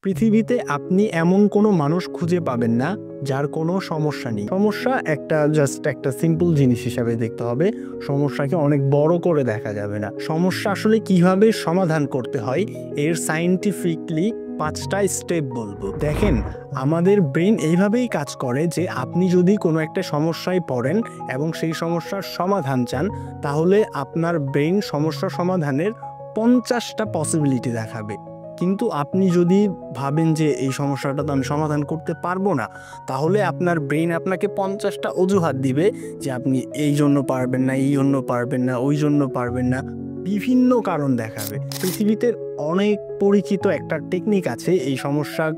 পৃথিবীতে আপনি এমন কোনো মানুষ খুঁজে পাবেন না যার কোনো সমস্যা নেই। সমস্যা একটা সিম্পল জিনিস হিসাবে দেখতে হবে। সমস্যাকে অনেক বড় করে দেখা যাবে না। সমস্যা আসলে কিভাবে সমাধান করতে হয় এর সায়েন্টিফিকলি 5টা স্টেপ বলবো। দেখেন, আমাদের ব্রেন এইভাবেই কাজ করে যে আপনি যদি কোনো একটা সমস্যায় পড়েন এবং সেই সমস্যার সমাধান চান, তাহলে আপনার ব্রেন সমস্যা সমাধানের 50টা পসিবিলিটি দেখাবে। কিন্তু আপনি যদি ভাবেন যে এই সমস্যাটা তো আমি সমাধান করতে পারবো না, তাহলে আপনার ব্রেন আপনাকে 50টা অজুহাত দিবে যে আপনি এই জন্য পারবেন না, এই জন্য পারবেন না, ওই জন্য পারবেন না, বিভিন্ন কারণ দেখাবে। পৃথিবীতে অনেক পরিচিত একটা টেকনিক আছে এই সমস্যার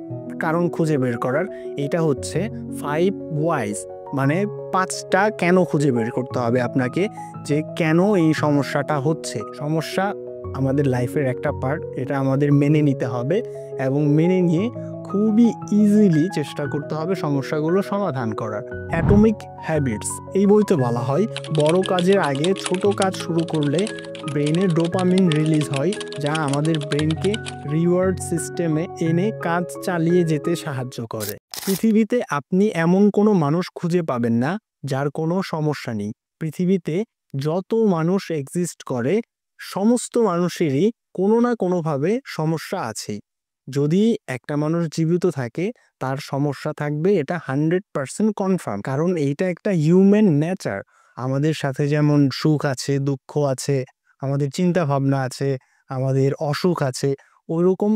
কারণ খুঁজে বের করার। এটা হচ্ছে 5 whys, মানে 5টা কেন খুঁজে বের করতে হবে আপনাকে, যে কেন এই সমস্যাটা হচ্ছে। সমস্যা আমাদের লাইফের একটা পার্ট, এটা আমাদের মেনে নিতে হবে এবং মেনে নিয়ে খুবই ইজিলি চেষ্টা করতে হবে সমস্যাগুলো সমাধান করার। অ্যাটমিক হ্যাবিটস এই বইতে বলা হয়, বড় কাজের আগে ছোট কাজ শুরু করলে ব্রেনে ডোপামিন রিলিজ হয়, যা আমাদের ব্রেনকে রিওয়ার্ড সিস্টেমে এনে কাজ চালিয়ে যেতে সাহায্য করে। পৃথিবীতে আপনি এমন কোনো মানুষ খুঁজে পাবেন না যার কোনো সমস্যা নেই। পৃথিবীতে যত মানুষ এক্সিস্ট করে, সমস্ত মানুষেরই কোনো না কোনোভাবে সমস্যা আছেই। যদি একটা মানুষ জীবিত থাকে, তার সমস্যা থাকবে, এটা 100% কনফার্ম। কারণ এইটা একটা হিউম্যান নেচার। আমাদের সাথে যেমন সুখ আছে, দুঃখ আছে, আমাদের চিন্তা ভাবনা আছে, আমাদের অসুখ আছে, ওইরকম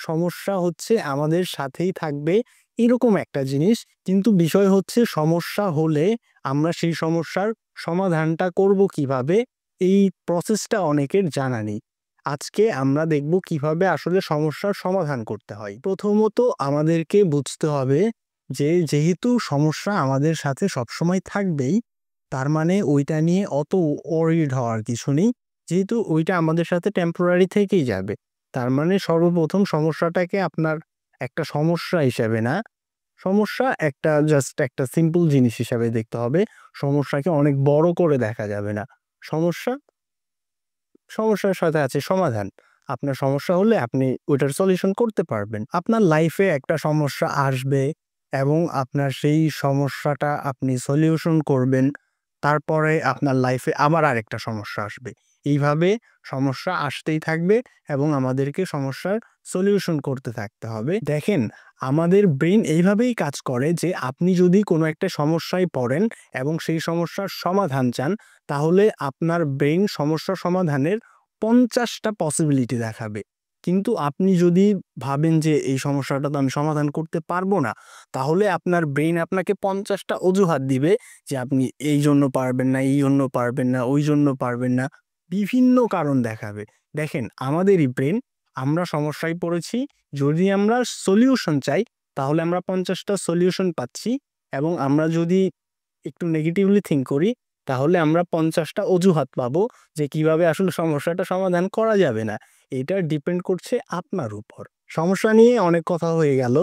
সমস্যা হচ্ছে আমাদের সাথেই থাকবে, এরকম একটা জিনিস। কিন্তু বিষয় হচ্ছে, সমস্যা হলে আমরা সেই সমস্যার সমাধানটা করব কিভাবে, এই প্রসেসটা অনেকের জানা নেই। আজকে আমরা দেখব কিভাবে আসলে সমস্যার সমাধান করতে হয়। প্রথমত আমাদেরকে বুঝতে হবে যে যেহেতু সমস্যা আমাদের সাথে সবসময় থাকবেই, তার মানে ওইটা নিয়ে অত ওয়ারিড হওয়ার কিছু নেই। যেহেতু ওইটা আমাদের সাথে টেম্পোরারি থেকেই যাবে, তার মানে সর্বপ্রথম সমস্যাটাকে আপনার একটা সমস্যা হিসাবে না, একটা সিম্পল জিনিস হিসাবে দেখতে হবে। সমস্যাকে অনেক বড় করে দেখা যাবে না। সমস্যা সমস্যার সাথে আছে সমাধান। আপনার সমস্যা হলে আপনি ওইটার সলিউশন করতে পারবেন। আপনার লাইফে একটা সমস্যা আসবে এবং আপনার সেই সমস্যাটা আপনি সলিউশন করবেন। তারপরে আপনার লাইফে আবার আরেকটা সমস্যা আসবে। এইভাবে সমস্যা আসতেই থাকবে এবং আমাদেরকে সমস্যার সলিউশন করতে থাকতে হবে। দেখেন, আমাদের ব্রেন এইভাবেই কাজ করে যে আপনি যদি কোনো একটা সমস্যায় পড়েন এবং সেই সমস্যার সমাধান চান, তাহলে আপনার ব্রেন সমস্যা সমাধানের 50টা পসিবিলিটি দেখাবে। কিন্তু আপনি যদি ভাবেন যে এই সমস্যাটা তো আমি সমাধান করতে পারবো না, তাহলে আপনার ব্রেন আপনাকে 50টা অজুহাত দিবে যে আপনি এই জন্য পারবেন না, এই জন্য পারবেন না, ওই জন্য পারবেন না, বিভিন্ন কারণ দেখাবে। দেখেন, আমাদেরই ব্রেন, আমরা সমস্যায় পড়েছি, যদি আমরা সলিউশন চাই তাহলে আমরা 50টা সলিউশন পাচ্ছি, এবং আমরা যদি একটু নেগেটিভলি থিঙ্ক করি তাহলে আমরা 50টা অজুহাত পাবো যে কিভাবে আসলে সমস্যাটা সমাধান করা যাবে না। এটা ডিপেন্ড করছে আপনার উপর। সমস্যা নিয়ে অনেক কথা হয়ে গেল,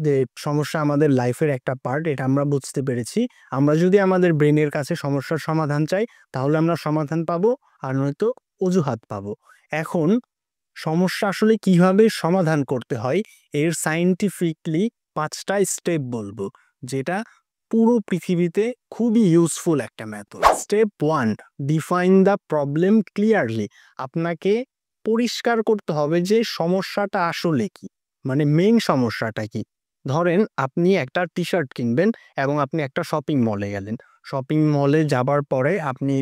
যে সমস্যা আমাদের লাইফের একটা পার্ট, এটা আমরা বুঝতে পেরেছি। আমরা যদি আমাদের ব্রেনের কাছে সমস্যার সমাধান চাই, তাহলে আমরা সমাধান পাবো, আর নয়তো অজুহাত পাবো। এখন সমস্যা আসলে কিভাবে সমাধান করতে হয় এর সায়েন্টিফিকলি 5টা স্টেপ বলবো, যেটা পুরো পৃথিবীতে খুবই ইউজফুল একটা method. Step 1, define the problem clearly. আপনাকে পরিষ্কার করতে হবে যে সমস্যাটা আসলে কি, মানে মেইন সমস্যাটা কি। ধরেন আপনি একটা টি শার্ট কিনবেন এবং আপনি একটা শপিং মলে গেলেন। শপিং মলে যাবার পরে আপনি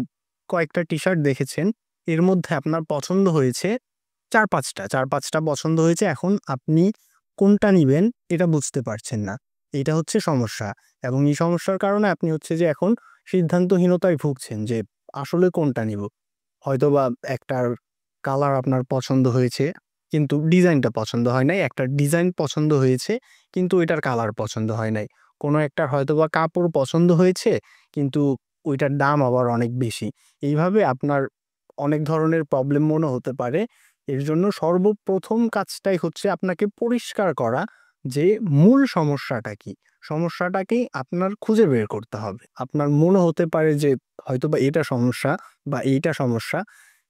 কয়েকটা টি শার্ট দেখেছেন, এর মধ্যে আপনার পছন্দ হয়েছে 4-5টা পছন্দ হয়েছে। এখন আপনি কোনটা নিবেন এটা বুঝতে পারছেন না। এটা হচ্ছে সমস্যা, এবং এই সমস্যার কারণে আপনি হচ্ছে যে এখন সিদ্ধান্তহীনতায় ভুগছেন যে আসলে কোনটা নিব। হয়তোবা একটার কালার আপনার পছন্দ হয়েছে কিন্তু ডিজাইনটা পছন্দ হয় নাই, একটা ডিজাইন পছন্দ হয়েছে কিন্তু ওইটার কালার পছন্দ হয় নাই। কোনো একটার হয়তোবা কাপড় পছন্দ হয়েছে কিন্তু ওইটার দাম আবার অনেক বেশি। এইভাবে আপনার অনেক ধরনের প্রবলেম মনে হতে পারে। এর জন্য সর্বপ্রথম কাজটাই হচ্ছে আপনাকে পরিষ্কার করা যে মূল সমস্যাটা কি। সমস্যাটাকেই আপনার খুঁজে বের করতে হবে। আপনার মনে হতে পারে যে হয়তোবা এটা সমস্যা বা এইটা সমস্যা,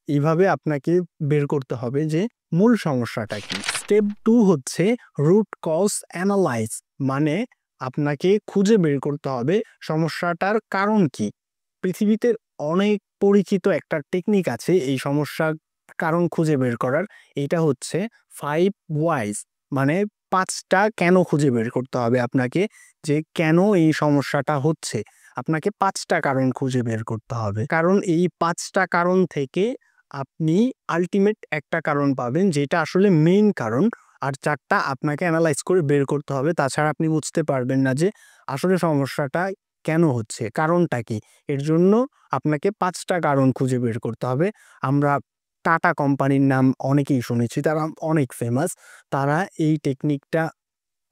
এইভাবে আপনাকে বের করতে হবে যে মূল সমস্যাটা কি। স্টেপ 2 হচ্ছে রুট কজ অ্যানালাইজ, মানে আপনাকে খুঁজে বের করতে হবে সমস্যাটার কারণ কি। পৃথিবীতে অনেক পরিচিত একটা টেকনিক আছে এই সমস্যার কারণ খুঁজে বের করার। এটা হচ্ছে 5 whys, মানে 5টা কেন খুঁজে বের করতে হবে আপনাকে, যে কেন এই সমস্যাটা হচ্ছে। আপনাকে 5টা কারণ খুঁজে বের করতে হবে, কারণ এই 5টা কারণ থেকে আপনি আল্টিমেট একটা কারণ পাবেন যেটা আসলে মেইন কারণ। আর 4টা আপনাকে অ্যানালাইজ করে বের করতে হবে, তাছাড়া আপনি বুঝতে পারবেন না যে আসলে সমস্যাটা কেন হচ্ছে, কারণটা কি। এর জন্য আপনাকে 5টা কারণ খুঁজে বের করতে হবে। আমরা টাটা কোম্পানির নাম অনেকেই শুনেছি, তারা অনেক ফেমাস। তারা এই টেকনিকটা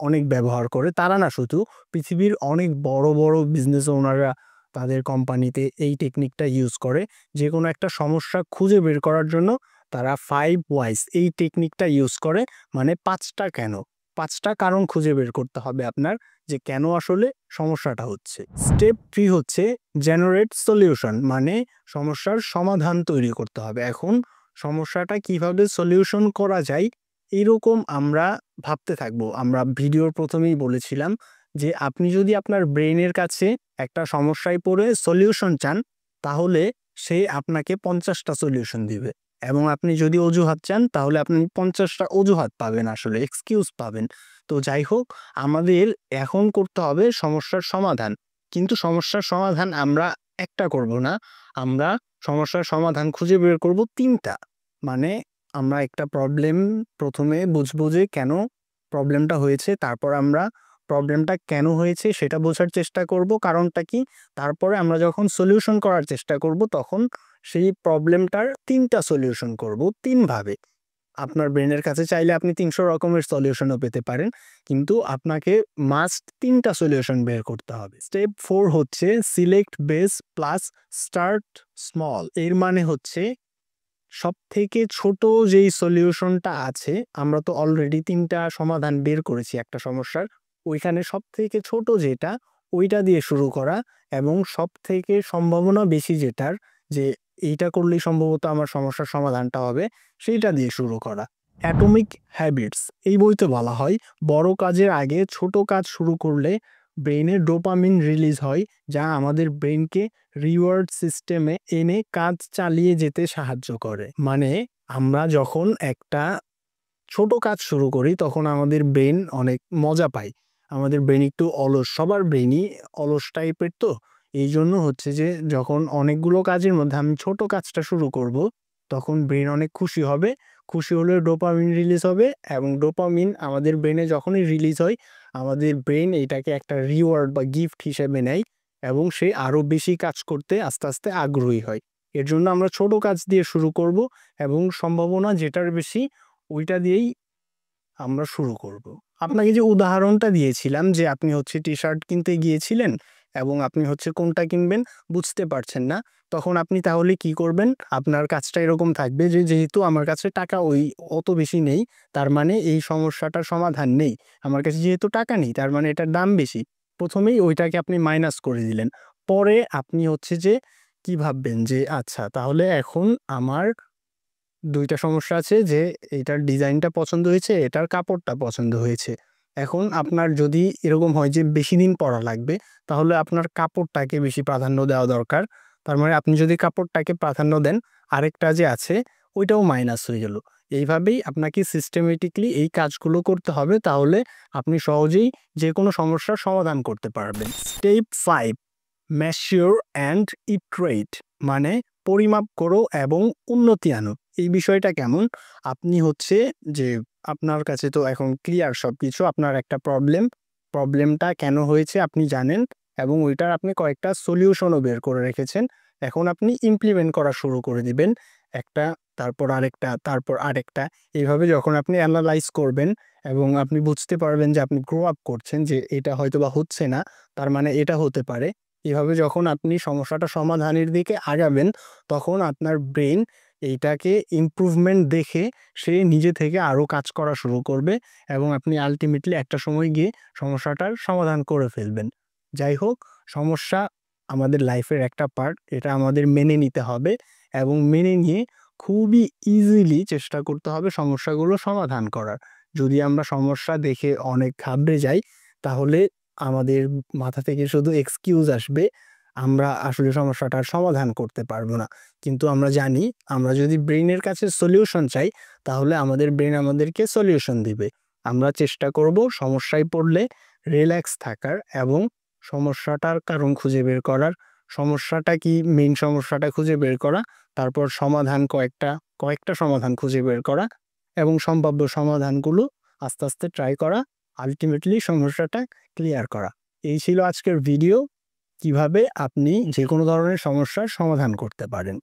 অনেক ব্যবহার করে। তারা না শুধু, পৃথিবীর অনেক বড় বড় বিজনেস ওনাররা তাদের কোম্পানিতে এই টেকনিকটা ইউজ করে। যে কোনো একটা সমস্যা খুঁজে বের করার জন্য তারা 5 whys এই টেকনিকটা ইউজ করে, মানে 5টা কেন, 5টা কারণ খুঁজে বের করতে হবে আপনার, যে কেন আসলে সমস্যাটা হচ্ছে। স্টেপ 3 হচ্ছে জেনারেট সলিউশন, মানে সমস্যার সমাধান তৈরি করতে হবে। এখন সমস্যাটা কিভাবে সলিউশন করা যায় এরকম আমরা ভাবতে থাকবো। আমরা ভিডিওর প্রথমেই বলেছিলাম যে আপনি যদি আপনার ব্রেইনের কাছে একটা সমস্যায় পড়ে সলিউশন চান, তাহলে সে আপনাকে 50টা সলিউশন দিবে, এবং আপনি যদি অজুহাত চান তাহলে আপনি 50টা অজুহাত পাবেন, আসলে এক্সকিউজ পাবেন। তো যাই হোক, আমাদের এখন করতে হবে সমস্যার সমাধান। কিন্তু সমস্যার সমাধান আমরা একটা করব না, আমরা সমস্যার সমাধান খুঁজে বের করব 3টা। মানে আমরা একটা প্রবলেম প্রথমে বুঝবো যে কেন প্রবলেমটা হয়েছে, তারপর আমরা প্রবলেমটা কেন হয়েছে সেটা বোঝার চেষ্টা করব, কারণটা কি। তারপরে আমরা যখন সলিউশন করার চেষ্টা করব তখন সেই প্রবলেমটার 3টা সলিউশন করব 3 ভাবে। আপনার ব্রেনের কাছে চাইলে আপনি 300 রকমের সলিউশনও পেতে পারেন, কিন্তু আপনাকে মাস্ট 3টা সলিউশন বের করতে হবে। স্টেপ 4 হচ্ছে select base plus start small. এর মানে হচ্ছে সবথেকে ছোট যেই সলিউশনটা আছে, আমরা তো অলরেডি 3টা সমাধান বের করেছি একটা সমস্যার, ওইখানে সবথেকে ছোট যেটা ওইটা দিয়ে শুরু করা, এবং সবথেকে সম্ভাবনা বেশি যেটার, যে এইটা করলেই সম্ভবত আমার সমস্যার সমাধানটা হবে, সেইটা দিয়ে শুরু করা। অ্যাটমিক হ্যাবিটস এই বইতে বলা হয় বড় কাজের আগে ছোট কাজ শুরু করলে ব্রেইনে ডোপামিন রিলিজ হয়, যা আমাদের ব্রেইনকে রিওয়ার্ড সিস্টেমে এনে কাজ চালিয়ে যেতে সাহায্য করে। মানে আমরা যখন একটা ছোট কাজ শুরু করি তখন আমাদের ব্রেন অনেক মজা পায়। আমাদের ব্রেন একটু অলস, সবার ব্রেনই অলস টাইপের। তো এই জন্য হচ্ছে যে যখন অনেকগুলো কাজের মধ্যে আমি ছোট কাজটা শুরু করব, তখন ব্রেন অনেক খুশি হবে। খুশি হলে ডোপামিন রিলিজ হবে, এবং ডোপামিন আমাদের ব্রেনে যখনই রিলিজ হয়, আমাদের ব্রেন এটাকে একটা রিওয়ার্ড বা গিফট হিসেবে নেয়, এবং সে আরো বেশি কাজ করতে আস্তে আস্তে আগ্রহী হয়। এর জন্য আমরা ছোট কাজ দিয়ে শুরু করব, এবং সম্ভাবনা যেটার বেশি ওইটা দিয়েই আমরা শুরু করব। আপনাকে যে উদাহরণটা দিয়েছিলাম যে আপনি হচ্ছে টি-শার্ট কিনতে গিয়েছিলেন এবং আপনি হচ্ছে কোনটা কিনবেন বুঝতে পারছেন না। তখন আপনি তাহলে কি করবেন? আপনার কাজটা এরকম থাকবে যে যেহেতু আমার কাছে টাকা অত বেশি নেই, তার মানে এই সমস্যাটার সমাধান নেই। আমার কাছে যেহেতু টাকা নেই, তার মানে এটার দাম বেশি। ১ম এই ওইটাকে আপনি মাইনাস করে দিলেন। পরে আপনি হচ্ছে যে কি ভাববেন যে আচ্ছা, তাহলে এখন আমার ২ টা সমস্যা আছে, যে এটার ডিজাইনটা পছন্দ হয়েছে, এটার কাপড়টা পছন্দ হয়েছে। এখন আপনার যদি এরকম হয় যে বেশি দিন পরা লাগবে, তাহলে আপনার কাপড়টাকে বেশি প্রাধান্য দেওয়া দরকার। তার মানে আপনি যদি কাপড়টাকে প্রাধান্য দেন, আরেকটা যে আছে ওইটাও মাইনাস হয়ে গেল। এইভাবেই আপনাকে সিস্টেমেটিক্যালি এই কাজগুলো করতে হবে, তাহলে আপনি সহজেই যেকোনো সমস্যার সমাধান করতে পারবেন। স্টেপ 5 মেশিওর অ্যান্ড ইটারেট, মানে পরিমাপ করো এবং উন্নতি আনো। এই বিষয়টা কেমন? আপনি হচ্ছে যে আপনার কাছে তো এখন ক্লিয়ার সবকিছু। আপনার একটা প্রবলেমটা কেন হয়েছে আপনি জানেন, এবং ওইটার আপনি কয়েকটা সলিউশনও বের করে রেখেছেন। এখন আপনি ইমপ্লিমেন্ট করা শুরু করে দিবেন। একটা, তারপর আরেকটা, তারপর আরেকটা। এইভাবে যখন আপনি এনালাইজ করবেন এবং আপনি বুঝতে পারবেন যে আপনি গ্রো আপ করছেন, যে এটা হয়তোবা হচ্ছে না, তার মানে এটা হতে পারে। এভাবে যখন আপনি সমস্যাটা সমাধানের দিকে আগাবেন, তখন আপনার ব্রেইন এইটাকে ইমপ্রুভমেন্ট দেখে সে নিজে থেকে আরো কাজ করা শুরু করবে, এবং আপনি আল্টিমেটলি একটা সময় গিয়ে সমস্যাটার সমাধান করে ফেলবেন। যাই হোক, সমস্যা আমাদের লাইফের একটা পার্ট, এটা আমাদের মেনে নিতে হবে, এবং মেনে নিয়ে খুবই ইজিলি চেষ্টা করতে হবে সমস্যাগুলো সমাধান করার। যদি আমরা সমস্যা দেখে অনেক ঘাবড়ে যাই, তাহলে আমাদের মাথা থেকে শুধু এক্সকিউজ আসবে। আমরা আসলে সমস্যাটার সমাধান করতে পারবো না। কিন্তু আমরা জানি আমরা যদি ব্রেইনের কাছে সলিউশন চাই, তাহলে আমাদের ব্রেইন আমাদেরকে সলিউশন দিবে। আমরা চেষ্টা করব সমস্যায় পড়লে রিল্যাক্স থাকার এবং সমস্যাটার কারণ খুঁজে বের করার, সমস্যাটা কি মেইন সমস্যাটা খুঁজে বের করা, তারপর সমাধান কয়েকটা সমাধান খুঁজে বের করা এবং সম্ভাব্য সমাধানগুলো আস্তে আস্তে ট্রাই করা, আলটিমেটলি সমস্যাটা ক্লিয়ার করা। এই ছিল আজকের ভিডিও, কিভাবে আপনি যে কোনো ধরনের সমস্যার সমাধান করতে পারেন।